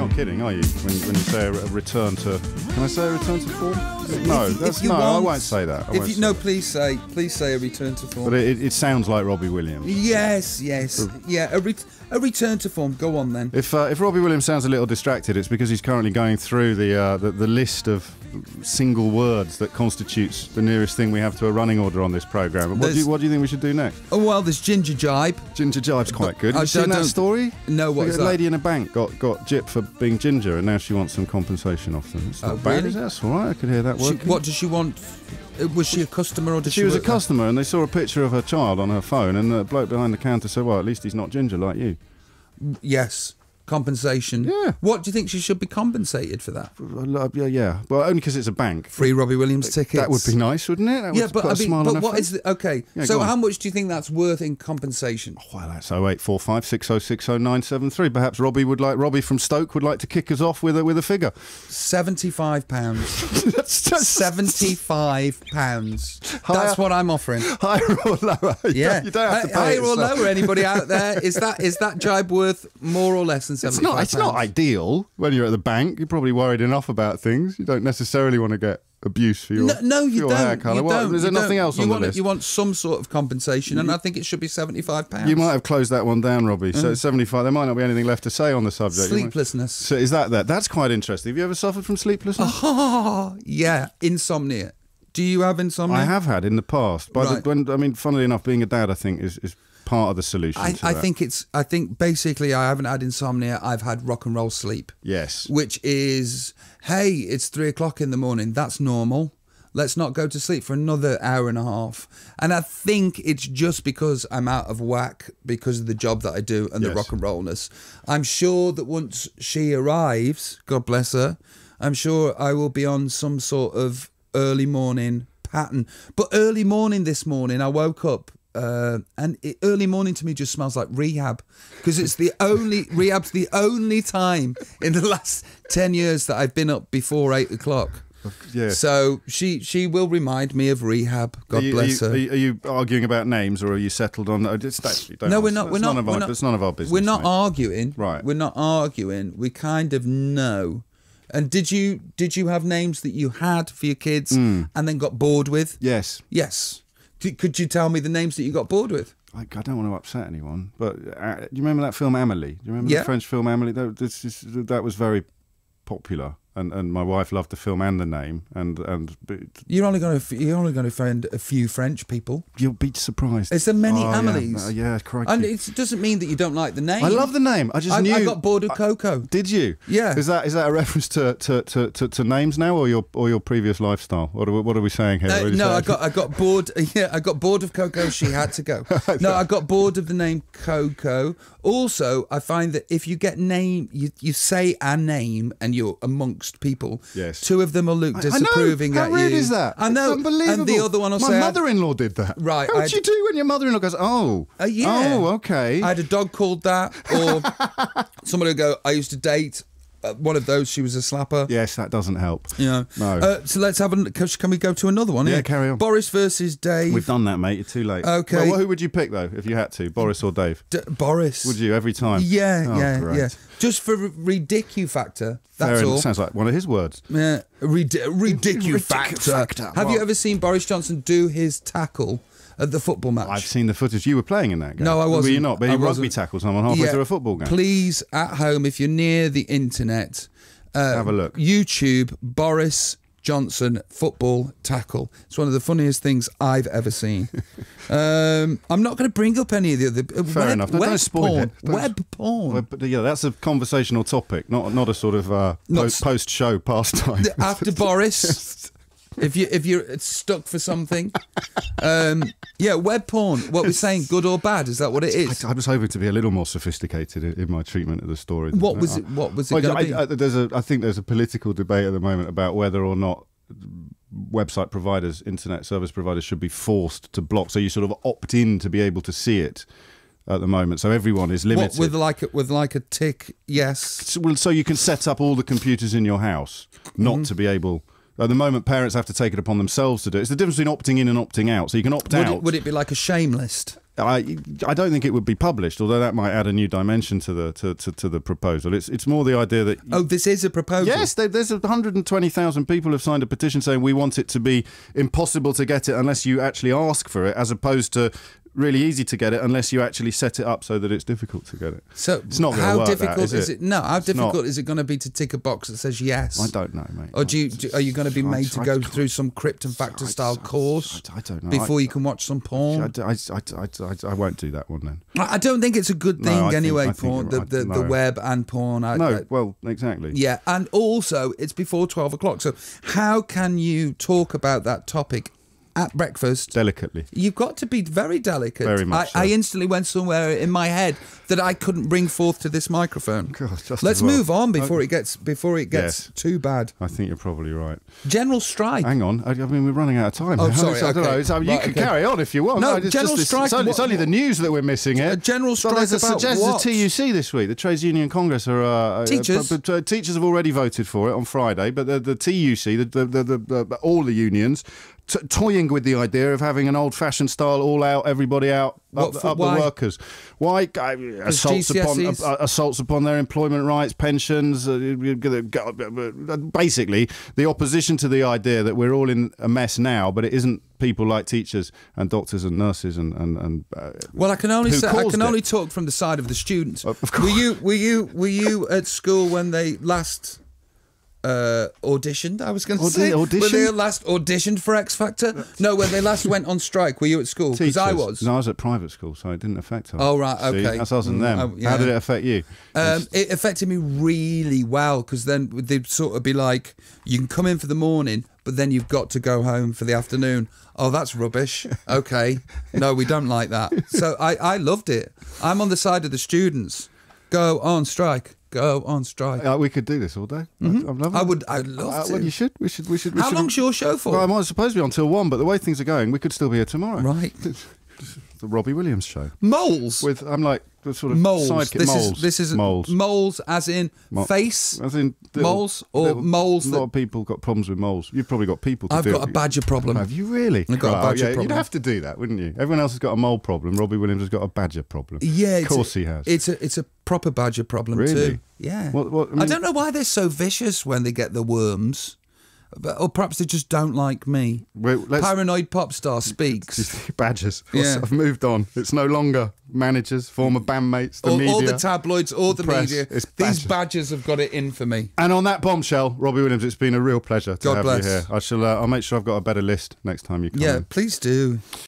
not kidding, are you? When you say a return to... Can I say a return to form? No, I won't say that. Please say a return to form. But it sounds like Robbie Williams. Yes. Yeah, a return to form. Go on then. If Robbie Williams sounds a little distracted, it's because he's currently going through the list of single words that constitutes the nearest thing we have to a running order on this programme. What do you think we should do next? Oh, well, there's Ginger Jibe. Ginger Jibe's quite good. Have you seen that story? No, what's that? A lady in a bank got gypped for being ginger, and now she wants some compensation off them. It's not bad, is it? That's all right, I could hear that working. What does she want? Was she a customer or did she was a customer, and they saw a picture of her child on her phone, and the bloke behind the counter said, well, at least he's not ginger like you. Yes. Compensation. Yeah. What do you think she should be compensated for that? Yeah. Well, only because it's a bank. Free Robbie Williams tickets. That would be nice, wouldn't it? That would put a smile on her what face. is okay? Yeah, so how much do you think that's worth in compensation? Oh, well, that's 0845 6060 973. Perhaps Robbie from Stoke would like to kick us off with a figure. £75. £75. That's what I'm offering. Higher or lower? Yeah. You don't have to pay higher or lower. Anybody out there? Is that jibe worth more or less than £75? It's not ideal when you're at the bank. You're probably worried enough about things. You don't necessarily want to get abuse for your, hair colour. Is there nothing else on the list? You want some sort of compensation, and I think it should be £75. You might have closed that one down, Robbie. So it's 75. There might not be anything left to say on the subject. Sleeplessness. So is that? That's quite interesting. Have you ever suffered from sleeplessness? Oh, yeah. Insomnia. Do you have insomnia? I have had in the past. Funnily enough, being a dad, I think, is part of the solution to that. I think basically I haven't had insomnia. I've had rock and roll sleep. Yes. Which is, hey, it's 3 o'clock in the morning. That's normal. Let's not go to sleep for another hour and a half. And I think it's just because I'm out of whack because of the job that I do and the rock and rollness. I'm sure that once she arrives, God bless her, I'm sure I will be on some sort of early morning pattern. But early morning this morning, I woke up early morning to me just smells like rehab, because it's rehab's the only time in the last 10 years that I've been up before 8 o'clock. Yeah. So she will remind me of rehab. God bless her. Are you arguing about names, or are you settled on? No, we're not. It's none of our business. We're not arguing. Right. We're not arguing. We kind of know. And did you have names that you had for your kids and then got bored with? Yes. Yes. Could you tell me the names that you got bored with? I don't want to upset anyone, but do you remember that film Amélie? Do you remember the French film Amélie? That was very popular, and my wife loved the film and the name. And you're only going to find a few French people. You'll be surprised. Is there many Amélies? Yeah, crikey. And it doesn't mean that you don't like the name. I love the name. I got bored of Coco. Did you? Yeah. Is that a reference to names now, or your previous lifestyle? What are we saying here? I got bored. Yeah, I got bored of Coco. She had to go. No, I got bored of the name Coco. Also, I find that if you get you say a name and you're amongst people, yes, two of them will look disapproving at you. How rude is that? I know. It's unbelievable. And the other one will say, my mother-in-law did that. Right. How would you do when your mother-in-law goes, yeah. Oh, okay. I had a dog called that, or somebody would go, I used to date one of those, she was a slapper. Yes, that doesn't help. Yeah. No. So let's have can we go to another one? Yeah, carry on. Boris versus Dave. We've done that, mate. You're too late. Okay. Well, who would you pick, though, if you had to? Boris or Dave? Boris. Would you, every time? Yeah, great. yeah. Just for ridiculous factor. That's all. Sounds like one of his words. Yeah, ridiculous factor. Have you ever seen Boris Johnson do his tackle at the football match? I've seen the footage. You were playing in that game. No, I wasn't. Were you not? But he rugby tackled someone halfway through a football game. Please, at home, if you're near the internet, have a look. YouTube, Boris Johnson football tackle. It's one of the funniest things I've ever seen. I'm not going to bring up any of the other... Fair enough. Don't spoil it. Web porn. Yeah, that's a conversational topic, not a sort of post-show pastime. After Boris... If you're stuck for something, web porn. What we're saying, good or bad? Is that what it is? I was hoping to be a little more sophisticated in my treatment of the story. What was it going to be? I think there's a political debate at the moment about whether or not website providers, internet service providers, should be forced to block. So you sort of opt in to be able to see it at the moment. So everyone is limited. What, with like a tick? Yes. So you can set up all the computers in your house not to be able. At the moment, parents have to take it upon themselves to do it. It's the difference between opting in and opting out. So you can opt out. Would it be like a shame list? I don't think it would be published, although that might add a new dimension to the proposal. It's more the idea that... Oh, this is a proposal? Yes, there's 120,000 people have signed a petition saying we want it to be impossible to get it unless you actually ask for it, as opposed to really easy to get it unless you actually set it up so that it's difficult to get it. So it's not how work, difficult is it? No, how difficult is it going to be to tick a box that says yes? I don't know, mate. Or are you going to be made to go through some Krypton Factor style course? I don't know. Before you can watch some porn? I won't do that one then. I don't think it's a good thing anyway, porn. The web and porn. Well, exactly. Yeah, and also it's before 12 o'clock. So how can you talk about that topic at breakfast? Delicately. You've got to be very delicate. Very much so. I instantly went somewhere in my head that I couldn't bring forth to this microphone. God, Let's move on before it gets Yes. too bad. I think you're probably right. General strike. Hang on. I mean, we're running out of time. Oh, sorry. I don't know. You can carry on if you want. No, it's general strike. It's only the news that we're missing here. A general strike there's about what? The TUC this week. The Trades Union Congress are... Teachers? Teachers have already voted for it on Friday, but the TUC, all the unions... toying with the idea of having an old-fashioned style, all out, everybody out, up the workers. Why? Assaults upon their employment rights, pensions. Basically, the opposition to the idea that we're all in a mess now, but it isn't people like teachers and doctors and nurses and well, I can only talk from the side of the students. Of course. Were you at school when they last auditioned? I was going to say, auditioned? When they last auditioned for X Factor? No, when they last went on strike. Were you at school? Because I was. No, I was at private school, so it didn't affect us. Oh, right, okay. See, that's us and them. Yeah. How did it affect you? It affected me really well, because then they'd sort of be like, you can come in for the morning, but then you've got to go home for the afternoon. Oh, that's rubbish. Okay. No, we don't like that. So I loved it. I'm on the side of the students. Go on strike. Go on strike. We could do this all day. Mm-hmm. I'm loving it. I'd love to. Well, you should. We should. How long's your show for? Well, I'm supposed to be until 1, but the way things are going, we could still be here tomorrow. Right. The Robbie Williams show. Moles. I'm like the sort of moles. sidekick. This is moles. Moles as in face. As in moles or moles. A lot of people got problems with moles. You've probably got people. I've got a badger problem. Have you really? I've got a badger problem. You'd have to do that, wouldn't you? Everyone else has got a mole problem. Robbie Williams has got a badger problem. Yeah, of course he has. It's a proper badger problem really? Too. Yeah. I don't know why they're so vicious when they get the worms. Or perhaps they just don't like me. Paranoid pop star speaks. Badgers. Yeah. I've moved on. It's no longer managers, former bandmates, the media. All the tabloids, all the press. media. These badgers have got it in for me. And on that bombshell, Robbie Williams, it's been a real pleasure to have bless. you here. I'll make sure I've got a better list next time you come in. Yeah, please do.